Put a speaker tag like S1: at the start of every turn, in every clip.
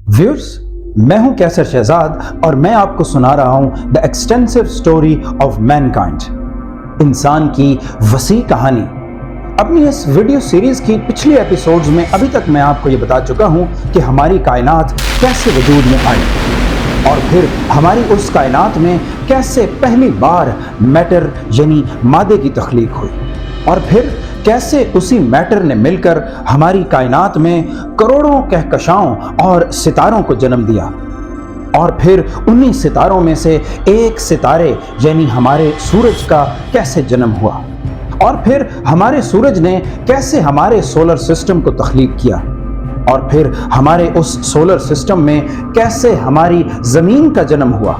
S1: Viewers, मैं हूं कैसर शहजाद और मैं आपको सुना रहा हूं the extensive story of Mankind, इंसान की वसी कहानी। अपनी इस वीडियो सीरीज की पिछली एपिसोड्स में अभी तक मैं आपको ये बता चुका हूं कि हमारी कायनात कैसे वजूद में आई और फिर हमारी उस कायनात में कैसे पहली बार मैटर यानी मादे की तख्लीक हुई और फिर कैसे उसी मैटर ने मिलकर हमारी कायनात में करोड़ों कहकशाओं और सितारों को जन्म दिया और फिर उन्हीं सितारों में से एक सितारे यानी हमारे सूरज का कैसे जन्म हुआ और फिर हमारे सूरज ने कैसे हमारे सोलर सिस्टम को तख्लीक किया और फिर हमारे उस सोलर सिस्टम में कैसे हमारी जमीन का जन्म हुआ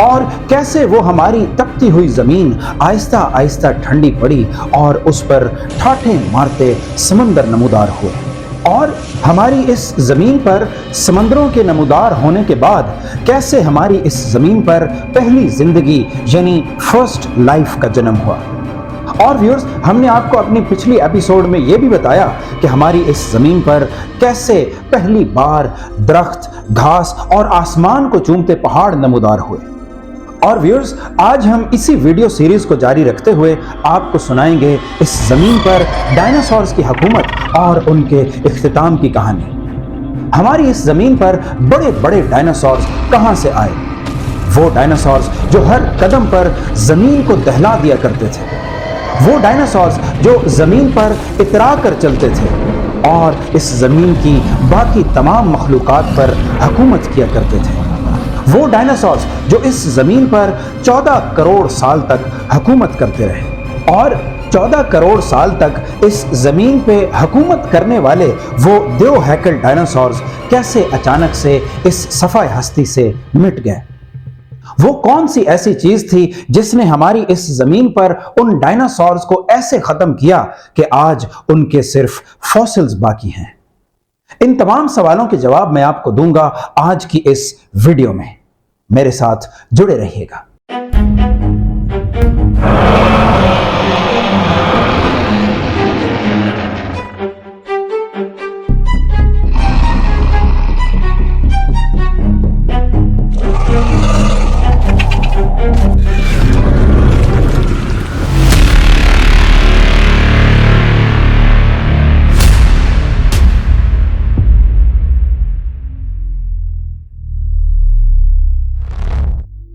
S1: और कैसे वो हमारी तपती हुई जमीन आहिस्ता आहिस्ता ठंडी पड़ी और उस पर ठाठे मारते समंदर नमूदार हुए और हमारी इस जमीन पर समंदरों के नमूदार होने के बाद कैसे हमारी इस जमीन पर पहली जिंदगी यानी फर्स्ट लाइफ का जन्म हुआ। और व्यूअर्स, हमने आपको अपनी पिछली एपिसोड में यह भी बताया कि हमारी इस जमीन पर कैसे पहली बार दरख्त, घास और आसमान को चूमते पहाड़ नमूदार हुए। और व्यूअर्स, आज हम इसी वीडियो सीरीज को जारी रखते हुए आपको सुनाएंगे इस जमीन पर डायनासोर्स की हुकूमत और उनके इख्तिताम की कहानी। हमारी इस जमीन पर बड़े बड़े डायनासोर्स कहां से आए? वो डायनासोर्स जो हर कदम पर जमीन को दहला दिया करते थे, वो डायनासोर्स जो जमीन पर इतरा कर चलते थे और इस जमीन की बाकी तमाम मखलूकात पर हुकूमत किया करते थे, वो डायनासोर्स जो इस जमीन पर 14 करोड़ साल तक हुकूमत करते रहे और 14 करोड़ साल तक इस जमीन पे हुकूमत करने वाले वो देव हैकल डायनासोर्स कैसे अचानक से इस सफाए हस्ती से मिट गए? वो कौन सी ऐसी चीज थी जिसने हमारी इस जमीन पर उन डायनासोर्स को ऐसे खत्म किया कि आज उनके सिर्फ फॉसिल्स बाकी हैं? इन तमाम सवालों के जवाब मैं आपको दूंगा आज की इस वीडियो में। मेरे साथ जुड़े रहिएगा।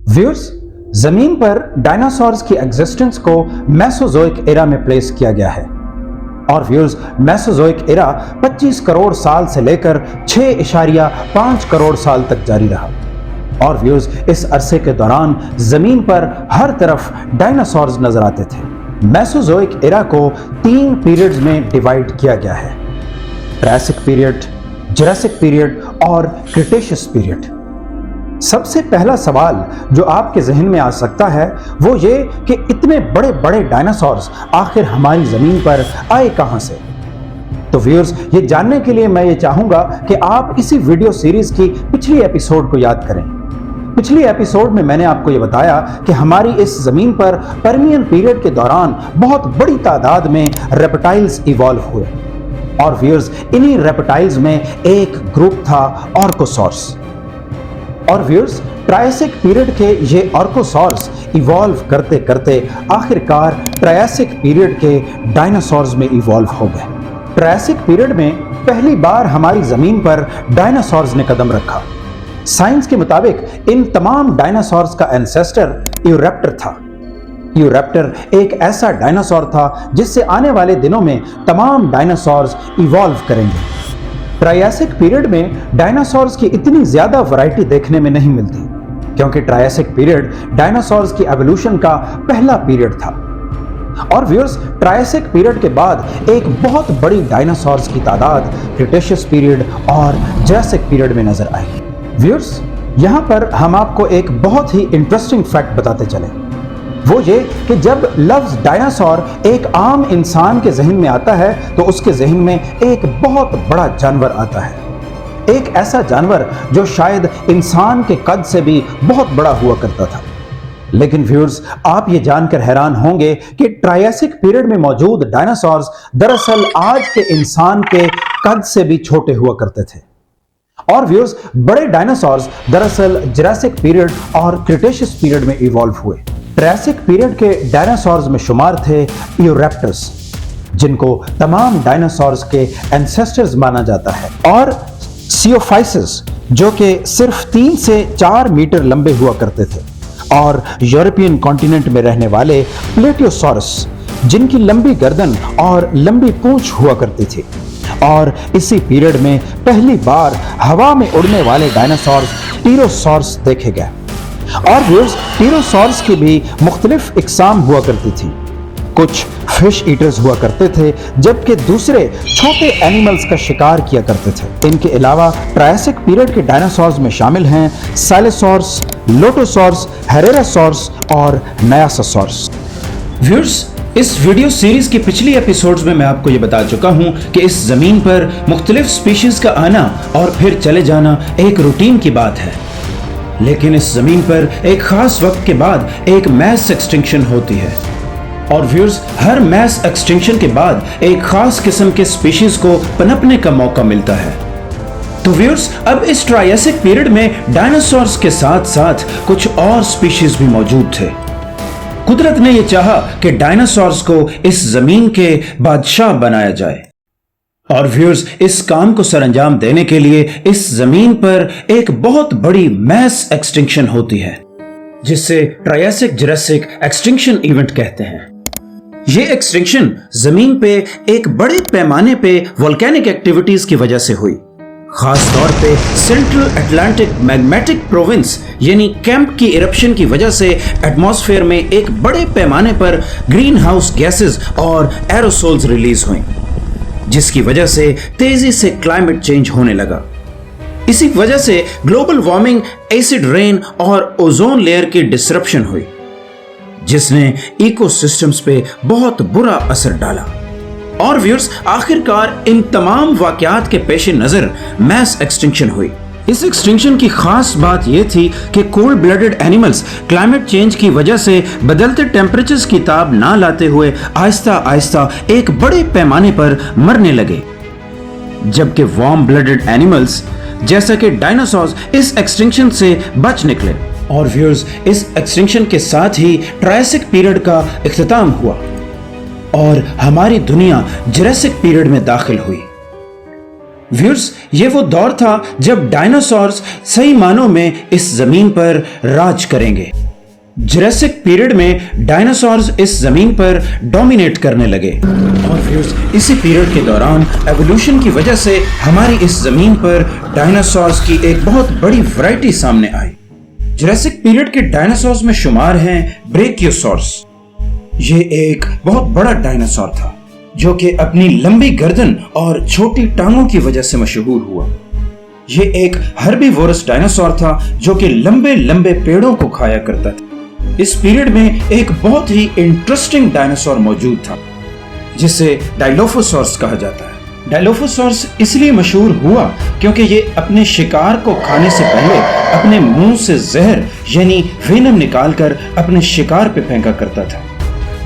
S1: व्यूअर्स, जमीन पर डायनासोर्स की एग्जिस्टेंस को मेसोजोइक एरा में प्लेस किया गया है और व्यूअर्स, मेसोजोइक एरा 25 करोड़ साल से लेकर 6.5 करोड़ साल तक जारी रहा और व्यूअर्स, इस अरसे के दौरान जमीन पर हर तरफ डायनासोर्स नजर आते थे। मेसोजोइक एरा को 3 पीरियड्स में डिवाइड किया गया है: ट्रायसिक पीरियड, जुरासिक पीरियड और क्रिटेशियस पीरियड। सबसे पहला सवाल जो आपके जहन में आ सकता है वो ये कि इतने बड़े बड़े डायनासोर्स आखिर हमारी जमीन पर आए कहां से? तो व्यूअर्स, ये जानने के लिए मैं ये चाहूंगा कि आप इसी वीडियो सीरीज की पिछली एपिसोड को याद करें। पिछली एपिसोड में मैंने आपको ये बताया कि हमारी इस जमीन पर पर्मियन पीरियड के दौरान बहुत बड़ी तादाद में रेप्टाइल्स इवॉल्व हुए और व्यूअर्स, इन्हीं रेप्टाइल्स में एक ग्रुप था ऑर्कोसॉर्स। और व्यूअर्स, ट्रायसिक पीरियड के ये ऑर्कोसॉर्स इवॉल्व करते करते आखिरकार ट्रायसिक पीरियड के डायनासोर्स में इवॉल्व हो गए। ट्रायसिक पीरियड में पहली बार हमारी जमीन पर डायनासोर्स ने कदम रखा। साइंस के मुताबिक इन तमाम डायनासोर्स का एंसेस्टर यूरैप्टर था। यूरैप्टर एक ऐसा डायनासोर था जिससे आने वाले दिनों में तमाम डायनासोर्स इवॉल्व करेंगे। ट्रायसिक पीरियड में डायनासोर्स की इतनी ज्यादा वैरायटी देखने में नहीं मिलती क्योंकि ट्रायसिक पीरियड डायनासोर्स की एवोल्यूशन का पहला पीरियड था और व्यूअर्स, ट्रायसिक पीरियड के बाद एक बहुत बड़ी डायनासोर्स की तादाद क्रिटेशियस पीरियड और जुरासिक पीरियड में नजर आई। व्यूअर्स, यहां पर हम आपको एक बहुत ही इंटरेस्टिंग फैक्ट बताते चले। वो ये कि जब लफ्ज डायनासोर एक आम इंसान के जहन में आता है तो उसके जहन में एक बहुत बड़ा जानवर आता है, एक ऐसा जानवर जो शायद इंसान के कद से भी बहुत बड़ा हुआ करता था। लेकिन व्यूअर्स, आप ये जानकर हैरान होंगे कि ट्रायसिक पीरियड में मौजूद डायनासोर्स दरअसल आज के इंसान के कद से भी छोटे हुआ करते थे। और व्यूअर्स, बड़े डायनासोर्स दरअसल जुरासिक पीरियड और क्रिटेशियस पीरियड में इवॉल्व हुए। ट्रायसिक पीरियड के डायनासोर्स में शुमार थे इयोरैप्टर्स, जिनको तमाम डायनासोर्स के एंसेस्टर्स माना जाता है, और सियोफाइसिस, जो कि सिर्फ 3 से 4 मीटर लंबे हुआ करते थे, और यूरोपियन कॉन्टिनेंट में रहने वाले प्लेटियोसॉरस, जिनकी लंबी गर्दन और लंबी पूंछ हुआ करती थी। और इसी पीरियड में पहली बार हवा में उड़ने वाले डायनासोर्स टीरोसॉर्स देखे गए। और व्यूअर्स, टीरोसॉर्स की भी मुख्तलिफ इकसाम हुआ करती थी। कुछ फिश ईटर्स हुआ करते थे, जबकि दूसरे छोटे एनिमल्स का शिकार किया करते थे। इनके अलावा ट्रायसिक पीरियड के डायनासोर्स में शामिल हैं साइलोसॉर्स, लोटोसॉर्स, हेरेरासॉर्स और नयासोसॉर्स। व्यूअर्स, इस वीडियो सीरीज की पिछली एपिसोड्स में मैं आपको ये बता चुका हूं कि इस जमीन पर मुख्तलिफ स्पीशीज का आना और फिर चले जाना एक रूटीन की बात है। लेकिन इस जमीन पर एक खास वक्त के बाद एक मैस एक्सटिंक्शन होती है। और व्यूअर्स, हर मैस एक्सटिंक्शन के बाद एक खास किस्म के स्पीशीज को पनपने का मौका मिलता है। तो व्यूअर्स, अब इस ट्रायसिक पीरियड में डायनासोर्स के साथ साथ कुछ और स्पीशीज भी मौजूद थे। कुदरत ने यह चाहा कि डायनासोर्स को इस जमीन के बादशाह बनाया जाए। और व्यूअर्स, इस काम को सरअंजाम देने के लिए इस जमीन पर एक बहुत बड़ी मैस एक्सटिंक्शन होती है, जिसे ट्रायसिक जुरासिक एक्सटिंक्शन इवेंट कहते हैं। ये एक्सटिंक्शन जमीन पे एक बड़े पैमाने पे वोल्केनिक एक्टिविटीज की वजह से हुई। खास तौर पे सेंट्रल अटलांटिक मैग्मेटिक प्रोविंस यानी कैंप की इरप्शन की वजह से एटमॉस्फेयर में एक बड़े पैमाने पर ग्रीन हाउस गैसेस और एरोसोल्स रिलीज हुए, जिसकी वजह से तेजी से क्लाइमेट चेंज होने लगा। इसी वजह से ग्लोबल वार्मिंग, एसिड रेन और ओजोन लेयर की डिसरप्शन हुई, जिसने इकोसिस्टम्स पे बहुत बुरा असर डाला। और व्यूअर्स, आखिरकार इन तमाम वाकयात के पेश नजर मैस एक्सटिंक्शन हुई। इस एक्सटिंक्शन की खास बात यह थी कि cold blooded animals climate change की वजह से बदलते टेम्परेचर्स की ताब ना लाते हुए आहिस्ता आहिस्ता एक बड़े पैमाने पर मरने लगे, जबकि वार्म ब्लडेड एनिमल्स जैसा कि डायनासोर्स इस एक्सटिंक्शन से बच निकले। और व्यूअर्स, इस एक्सटिंक्शन के साथ ही ट्रायसिक पीरियड का इख्तिताम हुआ और हमारी दुनिया जुरासिक पीरियड में दाखिल हुई। व्यूअर्स, ये वो दौर था जब डायनासोर्स सही मानों में इस जमीन पर राज करेंगे। जुरासिक पीरियड में डायनासोर्स इस जमीन पर डोमिनेट करने लगे। और व्यूअर्स, इसी पीरियड के दौरान एवोल्यूशन की वजह से हमारी इस जमीन पर डायनासोर्स की एक बहुत बड़ी वैरायटी सामने आई। जुरासिक पीरियड के डायनासोर्स में शुमार हैं ब्रेकियोसॉर्स। ये एक बहुत बड़ा डायनासोर था, जो कि अपनी लंबी गर्दन और छोटी टांगों की वजह से मशहूर हुआ। ये एक हर्बीवोरस डायनासोर था, जो कि लंबे लंबे पेड़ों को खाया करता था। इस पीरियड में एक बहुत ही इंटरेस्टिंग डायनासोर मौजूद था, जिसे डायलोफोसॉर्स कहा जाता है। डायलोफोसॉर्स इसलिए मशहूर हुआ क्योंकि ये अपने शिकार को खाने से पहले अपने मुंह से जहर यानी वेनम निकालकर अपने शिकार पे फेंका करता था,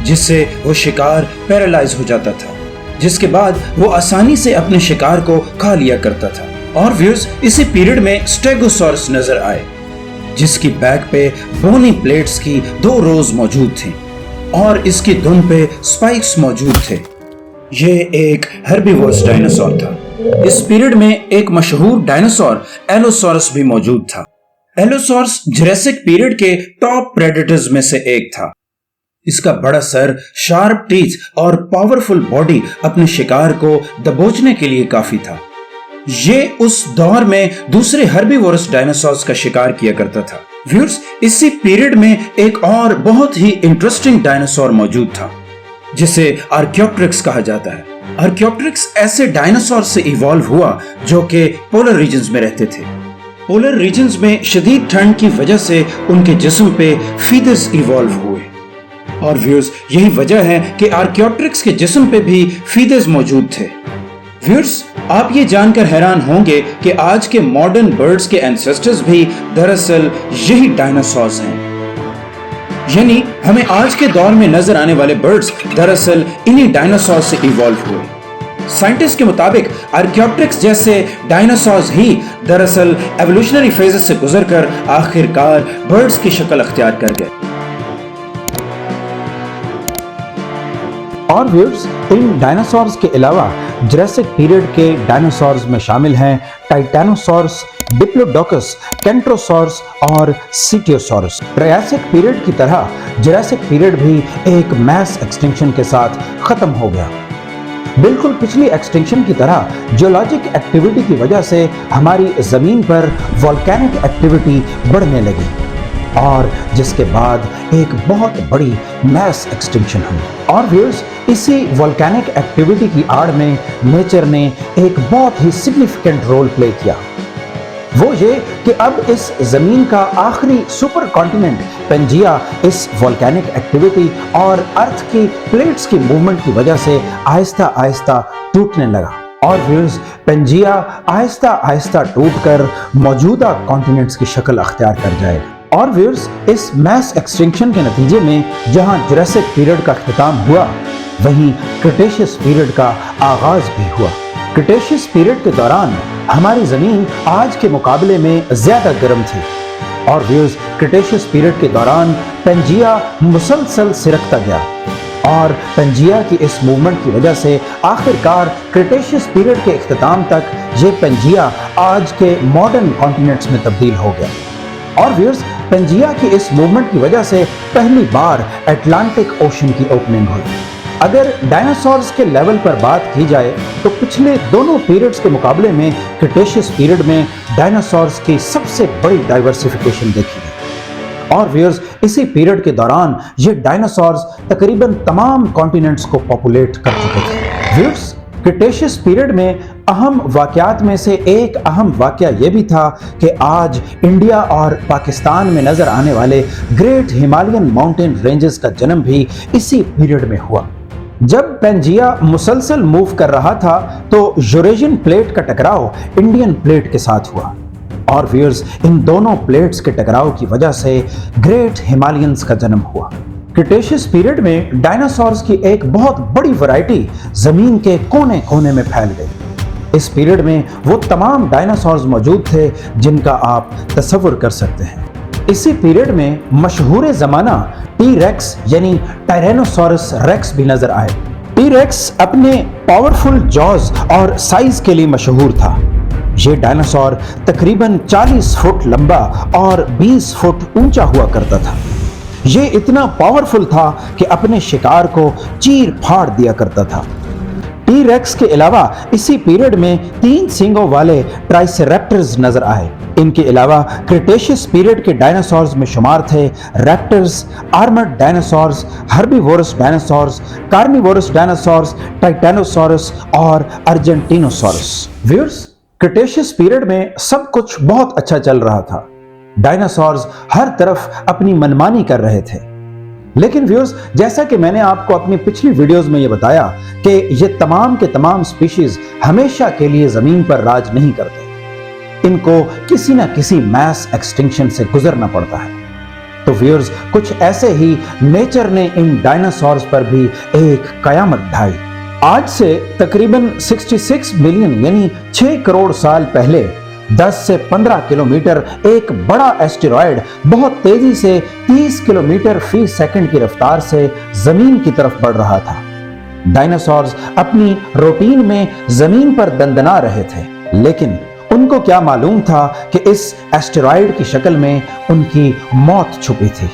S1: जिससे वो शिकार पैरालाइज हो जाता था, जिसके बाद वो आसानी से अपने शिकार को खा लिया करता था। और व्यूअर्स, इसी पीरियड में स्टेगोसॉर्स नजर आए, जिसकी बैक पे बोनी प्लेट्स की 2 रोज मौजूद थी और इसकी धुन पे स्पाइक्स मौजूद थे। ये एक हर्बीवोरस डायनासोर था। इस पीरियड में एक मशहूर डायनासोर एलोसॉरस भी मौजूद था। एलोसॉरस जुरासिक पीरियड के टॉप प्रेडेटर्स में से एक था। इसका बड़ा सर, शार्प टीथ और पावरफुल बॉडी अपने शिकार को दबोचने के लिए काफी था। ये उस दौर में दूसरे हर्बीवोरस डायनासोर्स का शिकार किया करता था। व्यूअर्स, इसी पीरियड में एक और बहुत ही इंटरेस्टिंग डायनासोर मौजूद था, जिसे आर्कियोप्टेरिक्स कहा जाता है। आर्कियोप्टेरिक्स ऐसे डायनासोर से इवॉल्व हुआ जो कि पोलर रीजन्स में रहते थे। पोलर रीजन्स में शदीद ठंड की वजह से उनके जिस्म पे फीदर्स इवॉल्व हुए। और व्यूअर्स, यही वजह है कि आर्कियोप्टेरिक्स के जिस्म पे भी फीदर्स मौजूद थे। व्यूअर्स, आप ये जानकर हैरान होंगे कि आज के मॉडर्न बर्ड्स के एंसेस्टर्स भी दरअसल यही डायनासोर्स हैं। यानी हमें आज के दौर में नजर आने वाले बर्ड्स दरअसल इन्हीं डायनासोर से इवॉल्व हुए। साइंटिस्ट के मुताबिक आर्कियोप्टेरिक्स जैसे डायनासोर्स ही दरअसल एवोल्यूशनरी फेजेस से गुजरकर आखिरकार बर्ड्स की शक्ल अख्तियार कर गए। और व्यूअर्स, इन डायनासोर्स के अलावा जुरासिक पीरियड के डायनासोर्स में शामिल हैं टाइटेनोसॉर्स, डिप्लोडोकस, कैंट्रोसॉर्स और सीटियोसॉर्स। ट्रायसिक पीरियड की तरह जुरासिक पीरियड भी एक मैस एक्सटिंक्शन के साथ खत्म हो गया। बिल्कुल पिछली एक्सटिंक्शन की तरह जियोलॉजिक एक्टिविटी की वजह से हमारी जमीन पर वोल्केनिक एक्टिविटी बढ़ने लगी और जिसके बाद एक बहुत बड़ी मैस एक्सटिंक्शन हुई। और व्यूअर्स, इसी वोल्केनिक एक्टिविटी की आड़ में नेचर ने एक बहुत ही सिग्निफिकेंट रोल प्ले किया। वो ये कि अब इस जमीन का आखिरी सुपर कॉन्टिनेंट पेंजिया इस वोल्केनिक एक्टिविटी और अर्थ की प्लेट्स की मूवमेंट की वजह से आहिस्ता आहिस्ता टूटने लगा। और व्यूअर्स, पेंजिया आहिस्ता आहिस्ता टूटकर मौजूदा कॉन्टिनेंट्स की शक्ल अख्तियार कर जाएगा। और व्यूअर्स, इस मैस एक्सटिंक्शन के नतीजे में जहां जुरासिक पीरियड का इख्तिताम हुआ, वहीं क्रिटेशियस पीरियड का आगाज भी हुआ। क्रिटेशियस पीरियड के दौरान हमारी जमीन आज के मुकाबले में ज्यादा गर्म थी। और व्यूअर्स, क्रिटेशियस पीरियड के दौरान पेंजिया मुसलसल सिरकता गया और पेंजिया की इस मूवमेंट की वजह से आखिरकार क्रिटेशियस पीरियड के इख्तिताम तक ये पेंजिया आज के मॉडर्न कॉन्टिनेंट्स में तब्दील हो गया। और व्यूअर्स, पेंजिया की इस मूवमेंट की वजह से पहली बार अटलांटिक ओशन की ओपनिंग हुई। अगर डायनासोर्स के लेवल पर बात की जाए तो पिछले दोनों पीरियड्स के मुकाबले में क्रिटेशियस पीरियड में डायनासोर्स की सबसे बड़ी डाइवर्सिफिकेशन देखी गई। और व्यूअर्स, इसी पीरियड के दौरान ये डायनासोर्स तकरीबन तमाम कॉन्टिनेंट्स को पॉपुलेट कर चुके थे। व्यूअर्स, क्रिटेशियस पीरियड में अहम वाकयात में से एक अहम वाकया यह भी था कि आज इंडिया और पाकिस्तान में नजर आने वाले ग्रेट हिमालयन माउंटेन रेंजेस का जन्म भी इसी पीरियड में हुआ। जब पेंजिया मुसलसल मूव कर रहा था तो यूरेशियन प्लेट का टकराव इंडियन प्लेट के साथ हुआ। और व्यूअर्स, इन दोनों प्लेट्स के टकराव की वजह से ग्रेट हिमालयंस का जन्म हुआ। क्रिटेशियस पीरियड में डायनासोर्स की एक बहुत बड़ी वैरायटी जमीन के कोने कोने में फैल गई। इस पीरियड में वो तमाम डायनासोर्स मौजूद थे जिनका आप तसव्वुर कर सकते हैं। इसी पीरियड में मशहूर जमाना टी रेक्स यानी टायरेनोसॉरस रेक्स भी नजर आए। टी रेक्स अपने पावरफुल जॉज और साइज के लिए मशहूर था। ये डायनासोर तकरीबन 40 फुट लंबा और 20 फुट ऊंचा हुआ करता था। ये इतना पावरफुल था कि अपने शिकार को चीर फाड़ दिया करता था। टी रेक्स के अलावा इसी पीरियड में 3 सींगों वाले ट्राइसेरेप्टर्स नजर आए। इनके अलावा क्रिटेशियस पीरियड के डायनासोर्स में शुमार थे raptors, armoured dinosaurs, herbivorous dinosaurs, carnivorous dinosaurs, Titanosaurus और अर्जेंटिनोसॉरस। व्यूअर्स, क्रिटेशियस पीरियड में सब कुछ बहुत अच्छा चल रहा था। डायनासोर्स हर तरफ अपनी मनमानी कर रहे थे। लेकिन व्यूअर्स, जैसा कि मैंने आपको अपनी पिछली वीडियोस में यह बताया कि ये तमाम के तमाम स्पीशीज हमेशा के लिए जमीन पर राज नहीं करते। इनको किसी ना किसी मैस एक्सटिंक्शन से गुजरना पड़ता है। तो व्यूअर्स, कुछ ऐसे ही नेचर ने इन डायनासोर्स पर भी एक कयामत ढाई। आज से तकरीबन 66 मिलियन यानी 6 करोड़ साल पहले 10 से 15 किलोमीटर एक बड़ा एस्टेरॉयड बहुत तेजी से 30 किलोमीटर फी सेकंड की रफ्तार से जमीन की तरफ बढ़ रहा था। डायनासोर्स अपनी रूटीन में जमीन पर दंदना रहे थे, लेकिन उनको क्या मालूम था कि इस एस्टेरॉयड की शक्ल में उनकी मौत छुपी थी।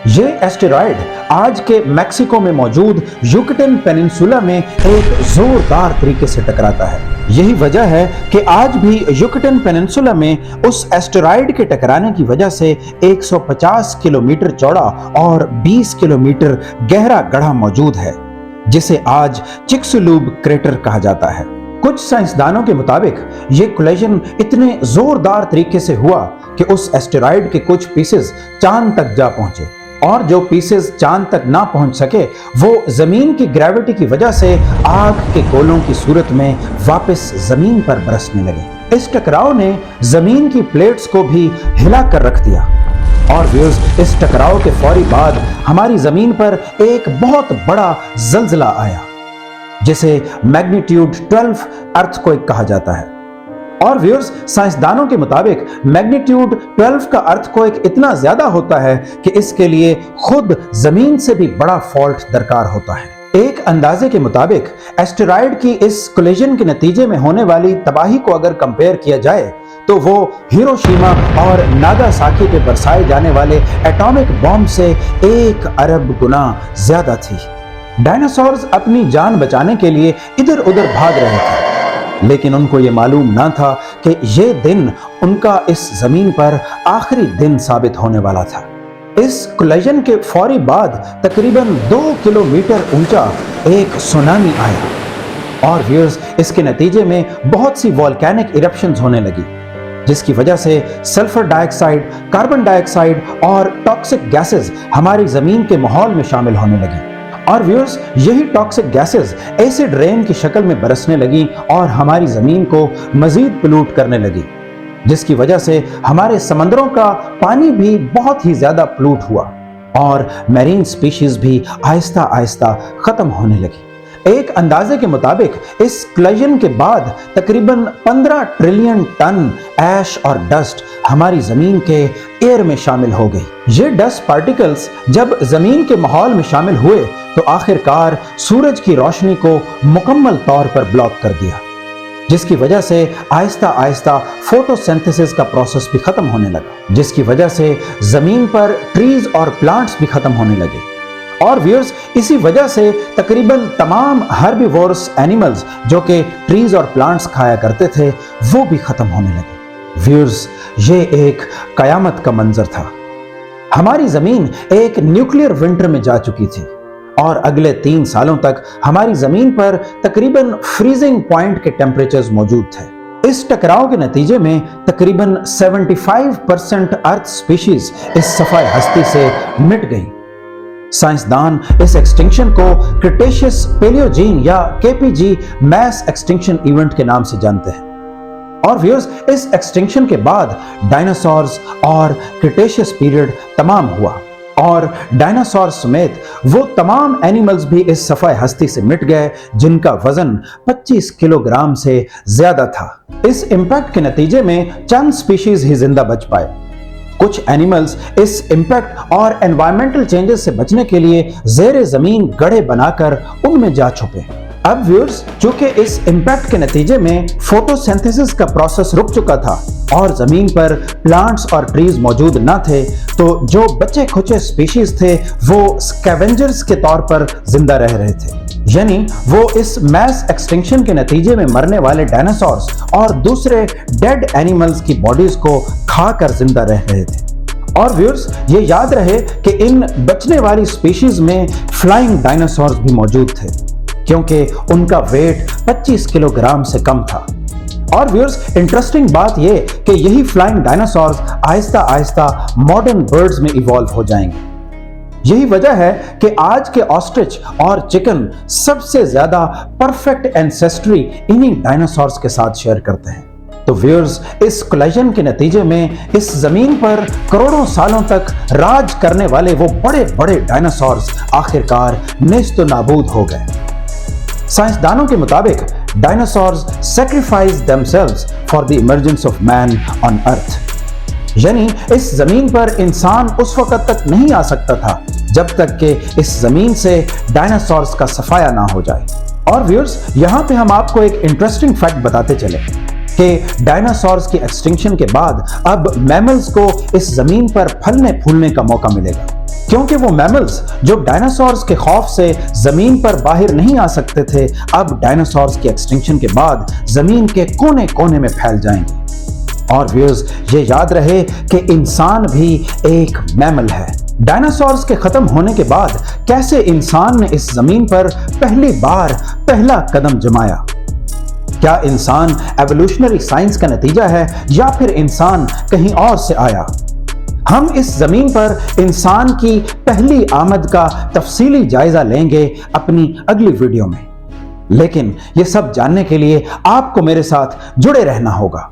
S1: ये एस्टेरॉयड आज के मैक्सिको में मौजूद युकटन पेनिनसुला में एक जोरदार तरीके से टकराता है। यही वजह है कि आज भी युकटन पेनिनसुला में उस एस्टेरॉयड के टकराने की वजह से 150 किलोमीटर चौड़ा और 20 किलोमीटर गहरा गड्ढा मौजूद है, जिसे आज चिक्सुलूब क्रेटर कहा जाता है। कुछ साइंसदानों के मुताबिक ये कोलिजन इतने जोरदार तरीके से हुआ कि उस एस्टेरॉयड के कुछ पीसेस चांद तक जा पहुंचे, और जो पीसेस चांद तक ना पहुंच सके वो जमीन की ग्रेविटी की वजह से आग के गोलों की सूरत में वापस जमीन पर बरसने लगे। इस टकराव ने जमीन की प्लेट्स को भी हिला कर रख दिया। और व्यूअर्स, इस टकराव के फौरी बाद हमारी जमीन पर एक बहुत बड़ा जल्जला आया जिसे मैग्नीट्यूड 12 अर्थक्वेक कहा जाता है। और व्यूअर्स, साइंसदानों के मुताबिक मैग्नीट्यूड 12 का अर्थक्वेक इतना ज्यादा होता है कि इसके लिए खुद जमीन से भी बड़ा फॉल्ट दरकार होता है। एक अंदाजे के मुताबिक एस्टेरॉयड की इस कोलिजन के नतीजे में होने वाली तबाही को अगर कंपेयर किया जाए तो वो हिरोशिमा और नागासाकी पे बरसाए जाने वाले एटॉमिक बॉम्ब से 1 अरब गुना ज्यादा थी। डायनासोर्स अपनी जान बचाने के लिए इधर उधर भाग रहे थे, लेकिन उनको ये मालूम ना था कि ये दिन उनका इस जमीन पर आखिरी दिन साबित होने वाला था। इस कोलिजन के फौरी बाद तकरीबन 2 किलोमीटर ऊंचा एक सुनामी आया और व्यूअर्स, इसके नतीजे में बहुत सी वोल्केनिक इरप्शंस होने लगी, जिसकी वजह से सल्फर डाइऑक्साइड, कार्बन डाइऑक्साइड और टॉक्सिक गैसेस हमारी जमीन के माहौल में शामिल होने लगी। और व्यूअर्स, यही टॉक्सिक गैसेस एसिड रेन की शक्ल में बरसने लगी और हमारी जमीन को मजीद पोल्यूट करने लगी, जिसकी वजह से हमारे समंदरों का पानी भी बहुत ही ज्यादा पोल्यूट हुआ और मैरीन स्पीशीज भी आहिस्ता आहिस्ता खत्म होने लगी। एक अंदाजे के मुताबिक इस कोलिजन के बाद तकरीबन 15 ट्रिलियन टन ऐश और डस्ट हमारी जमीन के एयर में शामिल हो गई। ये डस्ट पार्टिकल्स जब जमीन के माहौल में शामिल हुए तो आखिरकार सूरज की रोशनी को मुकम्मल तौर पर ब्लॉक कर दिया, जिसकी वजह से आहिस्ता आहिस्ता फोटोसिंथेसिस का प्रोसेस भी खत्म होने लगा, जिसकी वजह से जमीन पर ट्रीज और प्लांट्स भी खत्म होने लगे। और व्यूअर्स, इसी वजह से तकरीबन तमाम हर्बिवोरस एनिमल्स जो कि ट्रीज और प्लांट्स खाया करते थे वो भी खत्म होने लगे। व्यूअर्स, ये एक कयामत का मंजर था। हमारी जमीन एक न्यूक्लियर विंटर में जा चुकी थी और अगले 3 सालों तक हमारी जमीन पर तकरीबन फ्रीजिंग पॉइंट के टेम्परेचर्स मौजूद थे। इस टकराव के नतीजे में तकरीबन 75% अर्थ स्पीशीज इस सफाए हस्ती से मिट गई। साइंसदान इस एक्सटिंक्शन को क्रिटेशियस पेलियोजीन या केपीजी मैस एक्सटिंक्शन इवेंट के नाम से जानते हैं। और व्यूअर्स, इस एक्सटिंक्शन के बाद डायनासोर्स और क्रिटेशियस पीरियड तमाम हुआ और डायनासोर समेत वो तमाम एनिमल्स भी इस सफाए हस्ती से मिट गए जिनका वजन 25 किलोग्राम से ज्यादा था। इस इंपैक्ट के नतीजे में चंद स्पीशीज ही जिंदा बच पाए। कुछ एनिमल्स इस इंपैक्ट और एनवायरमेंटल चेंजेस से बचने के लिए जेरे जमीन गड्ढे बनाकर उनमें जा छुपे। अब व्यूअर्स, चूंकि इस इंपैक्ट के नतीजे में फोटोसिंथेसिस का प्रोसेस रुक चुका था और जमीन पर प्लांट्स और ट्रीज मौजूद न थे, तो जो बचे खुचे स्पीशीज थे वो स्कैवेंजर्स के तौर पर जिंदा रह रहे थे, यानी वो इस मैस एक्सटिंक्शन के नतीजे में मरने वाले डायनासोर्स और दूसरे डेड एनिमल्स की बॉडीज को खाकर जिंदा रह रहे थे। और व्यूअर्स, ये याद रहे कि इन बचने वाली स्पीशीज में फ्लाइंग डायनासोर्स भी मौजूद थे, क्योंकि उनका वेट 25 किलोग्राम से कम था। और व्यूअर्स, इंटरेस्टिंग बात यह कि यही flying dinosaurs Aahista Aahista modern birds में इवॉल्व हो जाएंगे। यही वजह है कि आज के ऑस्ट्रिच और चिकन सबसे ज्यादा परफेक्ट एंसेस्ट्री इन्हीं डायनासोर्स के साथ शेयर करते हैं। तो व्यूअर्स, इस कोलिजन के नतीजे में इस जमीन पर करोड़ों सालों तक राज करने वाले वो बड़े बड़े डायनासोर्स आखिरकार नेस्त नाबूद हो गए। साइंसदानों के मुताबिक dinosaurs sacrifice themselves for the emergence of man on earth, यानी इस जमीन पर इंसान उस वक्त तक नहीं आ सकता था जब तक कि इस जमीन से डायनासोर्स का सफाया ना हो जाए। और व्यूअर्स, यहां पे हम आपको एक इंटरेस्टिंग फैक्ट बताते चले कि डायनासोर्स की एक्सटिंक्शन के बाद अब मैमल्स को इस जमीन पर फलने फूलने का मौका मिलेगा, क्योंकि वो मैमल्स जो डायनासोर्स के खौफ से जमीन पर बाहर नहीं आ सकते थे, अब डायनासोर्स की एक्सटिंक्शन के बाद जमीन के कोने कोने में फैल जाएंगे। और व्यूअर्स, ये याद रहे कि इंसान भी एक मैमल है। डायनासोर्स के खत्म होने के बाद कैसे इंसान ने इस जमीन पर पहली बार पहला कदम जमाया? क्या इंसान एवोल्यूशनरी साइंस का नतीजा है या फिर इंसान कहीं और से आया? हम इस जमीन पर इंसान की पहली आमद का तफसीली जायजा लेंगे अपनी अगली वीडियो में, लेकिन ये सब जानने के लिए आपको मेरे साथ जुड़े रहना होगा।